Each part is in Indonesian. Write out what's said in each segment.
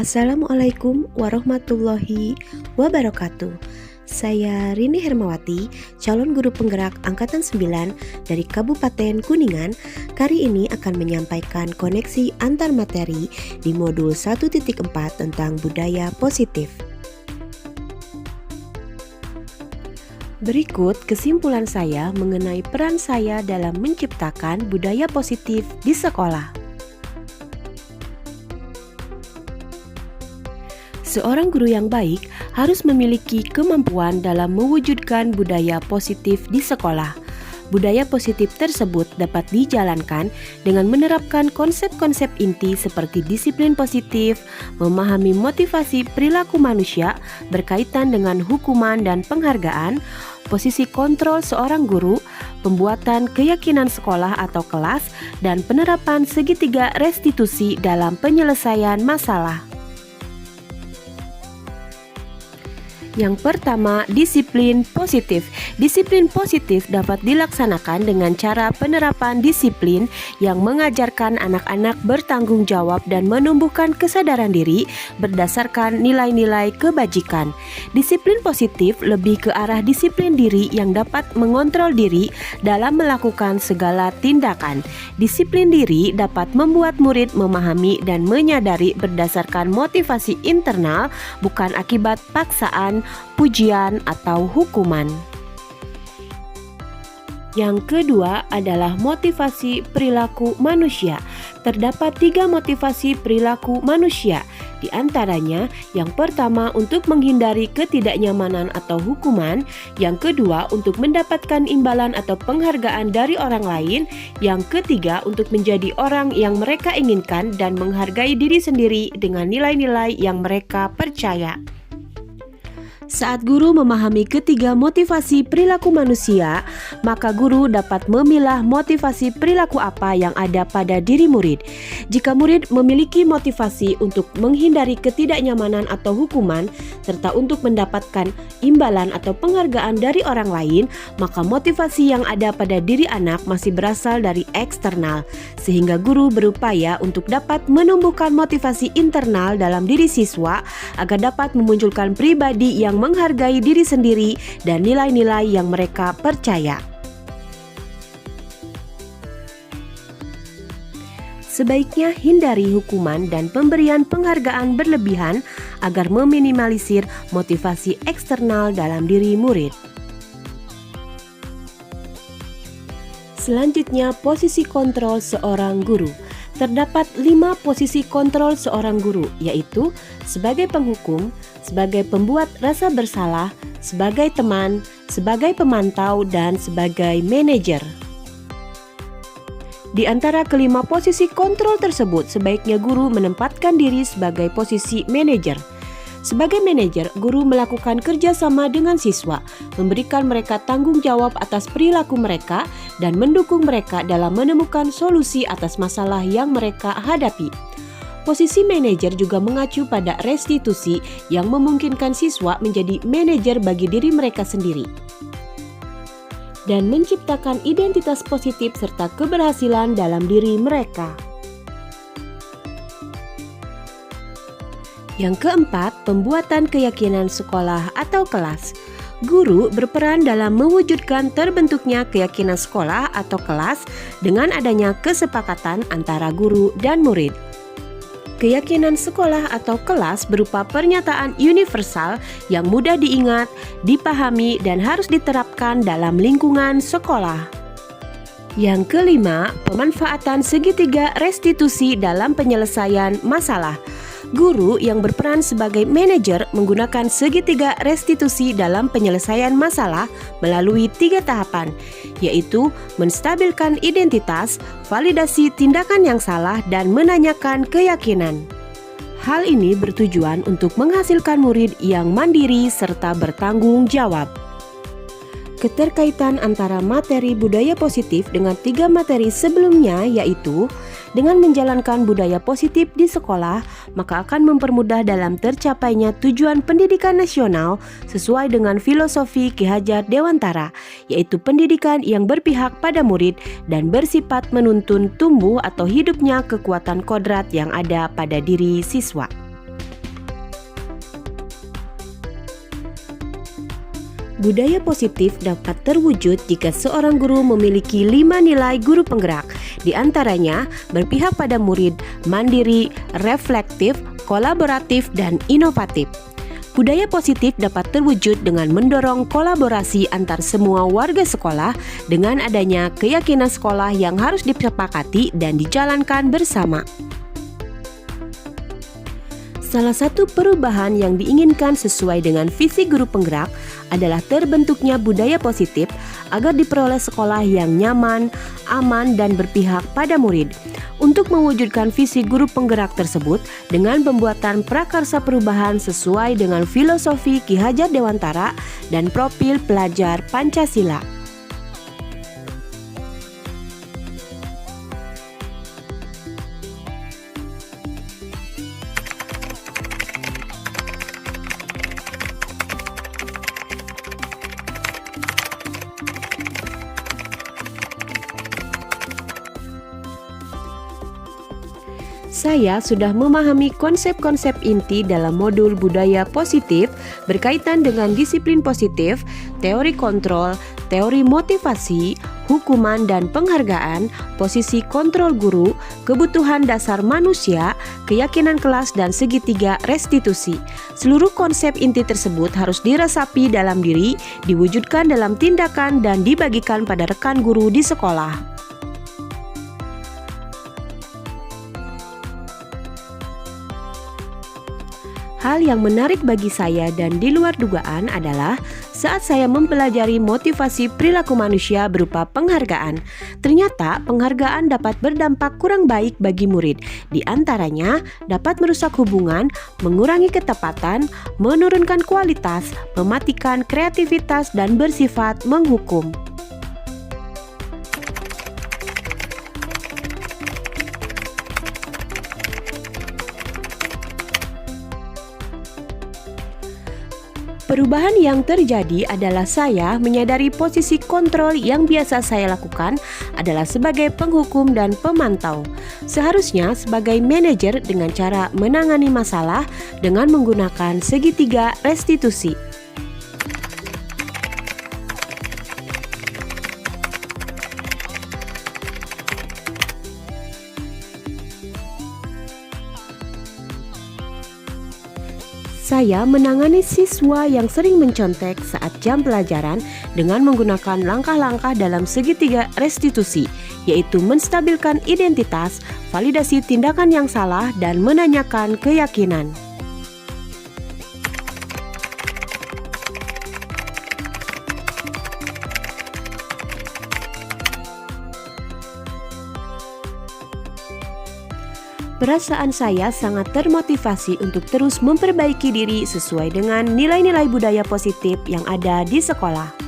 Assalamualaikum warahmatullahi wabarakatuh. Saya Rini Hermawati, calon guru penggerak Angkatan 9 dari Kabupaten Kuningan. Kali ini akan menyampaikan koneksi antar materi di modul 1.4 tentang budaya positif. Berikut kesimpulan saya mengenai peran saya dalam menciptakan budaya positif di sekolah. Seorang guru yang baik harus memiliki kemampuan dalam mewujudkan budaya positif di sekolah. Budaya positif tersebut dapat dijalankan dengan menerapkan konsep-konsep inti seperti disiplin positif, memahami motivasi perilaku manusia berkaitan dengan hukuman dan penghargaan, posisi kontrol seorang guru, pembuatan keyakinan sekolah atau kelas, dan penerapan segitiga restitusi dalam penyelesaian masalah. Yang pertama, disiplin positif. Disiplin positif dapat dilaksanakan dengan cara penerapan disiplin yang mengajarkan anak-anak bertanggung jawab dan menumbuhkan kesadaran diri berdasarkan nilai-nilai kebajikan. Disiplin positif lebih ke arah disiplin diri yang dapat mengontrol diri dalam melakukan segala tindakan. Disiplin diri dapat membuat murid memahami dan menyadari berdasarkan motivasi internal, bukan akibat paksaan, pujian, atau hukuman. Yang kedua adalah motivasi perilaku manusia. Terdapat 3 motivasi perilaku manusia. Di antaranya, yang pertama untuk menghindari ketidaknyamanan atau hukuman, yang kedua untuk mendapatkan imbalan atau penghargaan dari orang lain, yang ketiga untuk menjadi orang yang mereka inginkan dan menghargai diri sendiri dengan nilai-nilai yang mereka percaya. Saat guru memahami ketiga motivasi perilaku manusia, maka guru dapat memilah motivasi perilaku apa yang ada pada diri murid. Jika murid memiliki motivasi untuk menghindari ketidaknyamanan atau hukuman, serta untuk mendapatkan imbalan atau penghargaan dari orang lain, maka motivasi yang ada pada diri anak masih berasal dari eksternal, sehingga guru berupaya untuk dapat menumbuhkan motivasi internal dalam diri siswa agar dapat memunculkan pribadi yang menghargai diri sendiri dan nilai-nilai yang mereka percaya. Sebaiknya hindari hukuman dan pemberian penghargaan berlebihan agar meminimalisir motivasi eksternal dalam diri murid. Selanjutnya, posisi kontrol seorang guru. Terdapat 5 posisi kontrol seorang guru, yaitu sebagai penghukum, sebagai pembuat rasa bersalah, sebagai teman, sebagai pemantau, dan sebagai manajer. Di antara kelima posisi kontrol tersebut, sebaiknya guru menempatkan diri sebagai posisi manajer. Sebagai manajer, guru melakukan kerjasama dengan siswa, memberikan mereka tanggung jawab atas perilaku mereka, dan mendukung mereka dalam menemukan solusi atas masalah yang mereka hadapi. Posisi manajer juga mengacu pada restitusi yang memungkinkan siswa menjadi manajer bagi diri mereka sendiri dan menciptakan identitas positif serta keberhasilan dalam diri mereka. Yang keempat, pembuatan keyakinan sekolah atau kelas. Guru berperan dalam mewujudkan terbentuknya keyakinan sekolah atau kelas dengan adanya kesepakatan antara guru dan murid. Keyakinan sekolah atau kelas berupa pernyataan universal yang mudah diingat, dipahami, dan harus diterapkan dalam lingkungan sekolah. Yang kelima, pemanfaatan segitiga restitusi dalam penyelesaian masalah. Guru yang berperan sebagai manajer menggunakan segitiga restitusi dalam penyelesaian masalah melalui 3 tahapan, yaitu menstabilkan identitas, validasi tindakan yang salah, dan menanyakan keyakinan. Hal ini bertujuan untuk menghasilkan murid yang mandiri serta bertanggung jawab. Keterkaitan antara materi budaya positif dengan 3 materi sebelumnya, yaitu dengan menjalankan budaya positif di sekolah, maka akan mempermudah dalam tercapainya tujuan pendidikan nasional sesuai dengan filosofi Ki Hajar Dewantara, yaitu pendidikan yang berpihak pada murid dan bersifat menuntun tumbuh atau hidupnya kekuatan kodrat yang ada pada diri siswa. Budaya positif dapat terwujud jika seorang guru memiliki 5 nilai guru penggerak, di antaranya berpihak pada murid, mandiri, reflektif, kolaboratif, dan inovatif. Budaya positif dapat terwujud dengan mendorong kolaborasi antar semua warga sekolah dengan adanya keyakinan sekolah yang harus disepakati dan dijalankan bersama. Salah satu perubahan yang diinginkan sesuai dengan visi guru penggerak adalah terbentuknya budaya positif agar diperoleh sekolah yang nyaman, aman, dan berpihak pada murid. Untuk mewujudkan visi guru penggerak tersebut dengan pembuatan prakarsa perubahan sesuai dengan filosofi Ki Hajar Dewantara dan profil pelajar Pancasila. Saya sudah memahami konsep-konsep inti dalam modul budaya positif berkaitan dengan disiplin positif, teori kontrol, teori motivasi, hukuman dan penghargaan, posisi kontrol guru, kebutuhan dasar manusia, keyakinan kelas, dan segitiga restitusi. Seluruh konsep inti tersebut harus diresapi dalam diri, diwujudkan dalam tindakan, dan dibagikan pada rekan guru di sekolah. Hal yang menarik bagi saya dan di luar dugaan adalah saat saya mempelajari motivasi perilaku manusia berupa penghargaan. Ternyata penghargaan dapat berdampak kurang baik bagi murid. Di antaranya dapat merusak hubungan, mengurangi ketepatan, menurunkan kualitas, mematikan kreativitas, dan bersifat menghukum. Perubahan yang terjadi adalah saya menyadari posisi kontrol yang biasa saya lakukan adalah sebagai penghukum dan pemantau. Seharusnya sebagai manajer dengan cara menangani masalah dengan menggunakan segitiga restitusi. Saya menangani siswa yang sering mencontek saat jam pelajaran dengan menggunakan langkah-langkah dalam segitiga restitusi, yaitu menstabilkan identitas, validasi tindakan yang salah, dan menanyakan keyakinan. Perasaan saya sangat termotivasi untuk terus memperbaiki diri sesuai dengan nilai-nilai budaya positif yang ada di sekolah.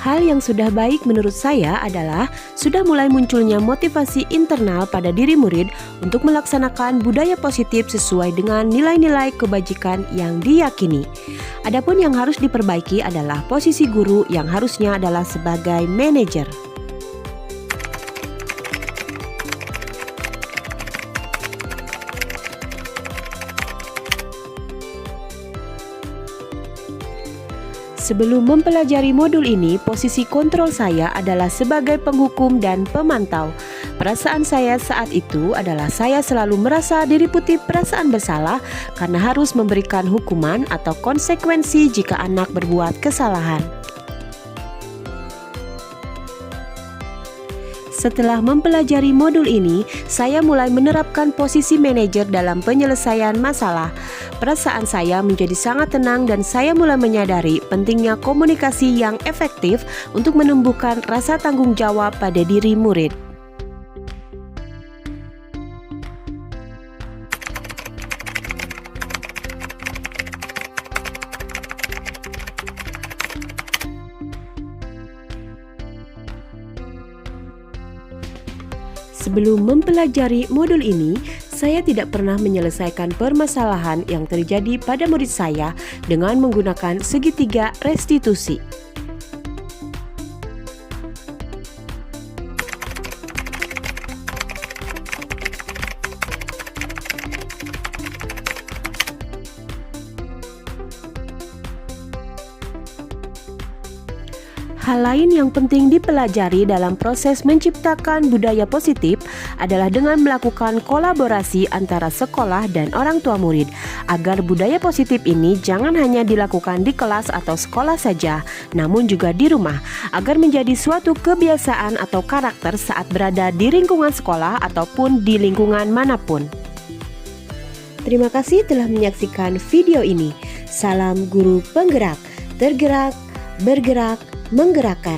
Hal yang sudah baik menurut saya adalah sudah mulai munculnya motivasi internal pada diri murid untuk melaksanakan budaya positif sesuai dengan nilai-nilai kebajikan yang diyakini. Adapun yang harus diperbaiki adalah posisi guru yang harusnya adalah sebagai manajer. Sebelum mempelajari modul ini, posisi kontrol saya adalah sebagai penghukum dan pemantau. Perasaan saya saat itu adalah saya selalu merasa diliputi perasaan bersalah karena harus memberikan hukuman atau konsekuensi jika anak berbuat kesalahan. Setelah mempelajari modul ini, saya mulai menerapkan posisi manajer dalam penyelesaian masalah. Perasaan saya menjadi sangat tenang dan saya mulai menyadari pentingnya komunikasi yang efektif untuk menumbuhkan rasa tanggung jawab pada diri murid. Sebelum mempelajari modul ini, saya tidak pernah menyelesaikan permasalahan yang terjadi pada murid saya dengan menggunakan segitiga restitusi. Hal lain yang penting dipelajari dalam proses menciptakan budaya positif adalah dengan melakukan kolaborasi antara sekolah dan orang tua murid, agar budaya positif ini jangan hanya dilakukan di kelas atau sekolah saja, namun juga di rumah, agar menjadi suatu kebiasaan atau karakter saat berada di lingkungan sekolah ataupun di lingkungan manapun. Terima kasih telah menyaksikan video ini. Salam guru penggerak, tergerak, bergerak, menggerakkan.